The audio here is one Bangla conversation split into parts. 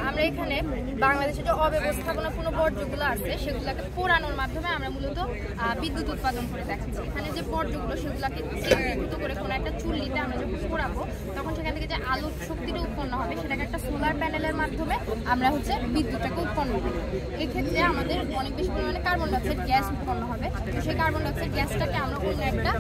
আমরা এখানে বাংলাদেশে যে অব্যবস্থাপনাপূর্ণ বর্জ্যগুলো আছে সেগুলোকে পোড়ানোর মাধ্যমে আমরা মূলত বিদ্যুৎ উৎপাদন করে দেখাচ্ছি। এখানে যে বর্জ্যগুলো সেগুলোকে কেন্দ্রীভূত করে কোনো একটা চুল্লিতে আমরা যখন পোড়াবো তখন সেখান থেকে যে আলোর শক্তিটা উৎপন্ন হবে সেটাকে একটা সোলার প্যানেলের মাধ্যমে আমরা বিদ্যুৎটাকে উৎপন্ন করি। এক্ষেত্রে আমাদের অনেক বেশি পরিমাণে কার্বন ডাইঅক্সাইড গ্যাস উৎপন্ন হবে। তো সেই কার্বন ডাইঅক্সাইড গ্যাসটাকে আমরা অন্য একটা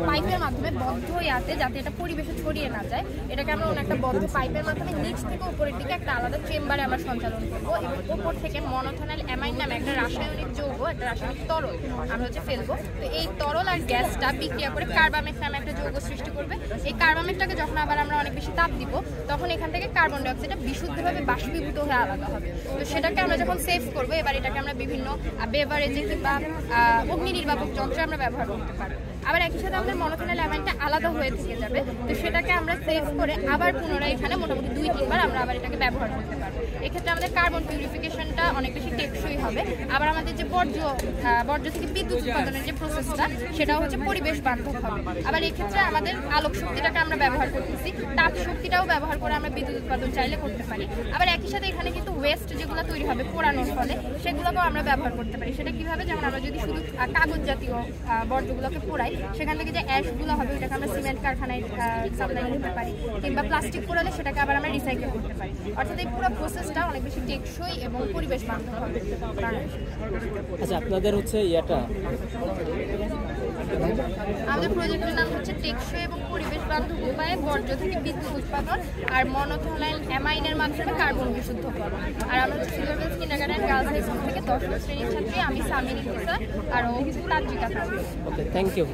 পাইপের মাধ্যমে বদ্ধ ইয়াতে, যাতে এটা পরিবেশে ছড়িয়ে না যায়, এটাকে আমরা অন্য একটা বদ্ধ পাইপের মাধ্যমে নিচ থেকে উপরের দিকে একটা আলাদা চেম্বারে আমরা সঞ্চালন করবো এবং উপর থেকে মনোথেনাইল অ্যামাইন নামে একটা রাসায়নিক যৌগ, একটা রাসায়নিক তরল আমরা ফেলবো। তো এই তরল আর গ্যাসটা বিক্রিয়া করে কার্বামেট নামে একটা যৌগ সৃষ্টি করবে। এই কার্বামেটটাকে যখন আবার আমরা অনেক বেশি তাপ দিব তখন এখান থেকে কার্বন ডাইঅক্সাইডটা বিশুদ্ধভাবে বাষ্পীভূত হয়ে আলাদা হবে। তো সেটাকে আমরা যখন সেভ করবো, এবার এটাকে আমরা বিভিন্ন বেভারেজে কিংবা অগ্নি নির্বাপক যন্ত্রে আমরা ব্যবহার করতে পারবো। আবার একই সাথে আমাদের মনোথেনাইল অ্যামাইনটা আলাদা হয়ে থেকে যাবে। তো সেটাকে আমরা সেভ করে আবার পুনরায় এখানে মোটামুটি 2-3 বার আমরা আবার এটাকে ব্যবহার করতে পারবো। এক্ষেত্রে আমাদের কার্বন পিউরিফিকেশনটা অনেক বেশি টেকসই হবে। আবার আমাদের যে বর্জ্য থেকে বিদ্যুৎ উৎপাদনের যে প্রসেসটা সেটাও পরিবেশ বান্ধব হবে। আবার এক্ষেত্রে আমাদের আলোক শক্তিটাকে আমরা ব্যবহার করতেছি, তাপ শক্তিটাও ব্যবহার করে আমরা বিদ্যুৎ উৎপাদন চাইলে করতে পারি। আবার একই সাথে এখানে কিন্তু ওয়েস্ট যেগুলো তৈরি হবে পোড়ানোর ফলে সেগুলোকেও আমরা ব্যবহার করতে পারি। সেটা কিভাবে? যেমন আমরা যদি শুধু কাগজ জাতীয় বর্জ্যগুলোকে পোড়াই, সেখান থেকে যে অ্যাশগুলো হবে ওটাকে আমরা সিমেন্ট কারখানায় সাপ্লাই করতে পারি, কিংবা প্লাস্টিক পোড়ালে সেটাকে আবার আমরা রিসাইকেল করতে পারি। অর্থাৎ এই পুরো প্রসেসটা অনেক বেশি টেকসই এবং পরিবেশ বান্ধব হবে। আচ্ছা, আপনাদের ইয়াটা, আমাদের প্রজেক্টের নাম টেকসই এবং পরিবেশ বান্ধব উপায়ে বর্জ্য থেকে বিদ্যুৎ উৎপাদন আর মনোথেনাইল অ্যামাইনের মাধ্যমে কার্বন বিশুদ্ধকরণ। আর আমরা সিলভারগঞ্জ কিন্ডারগার্টেন গার্লস হাই স্কুল থেকে 10ম শ্রেণীর ছাত্রী, আমি সামিন ইফতিসার আর তাজিকা। ওকে, থ্যাংক ইউ।